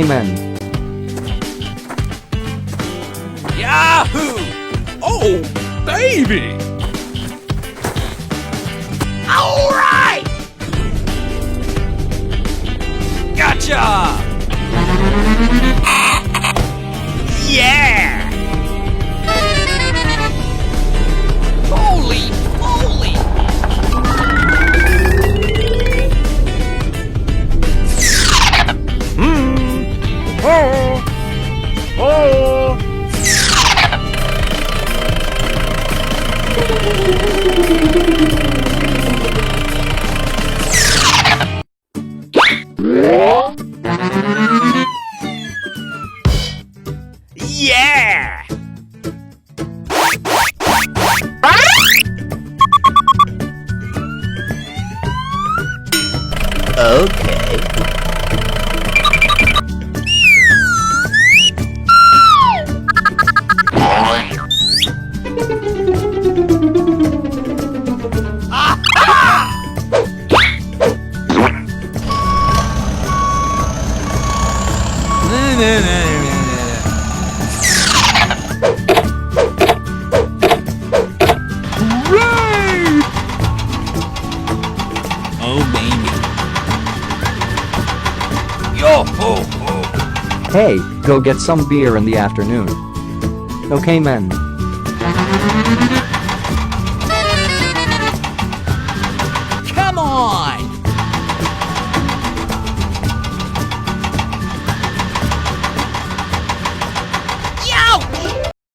Okay, men. Yahoo! Oh, baby! All right! Gotcha! Yeah! Holy moly! Yeah! Okay. Oh, baby. Yo ho ho! Hey, go get some beer in the afternoon. Okay, men.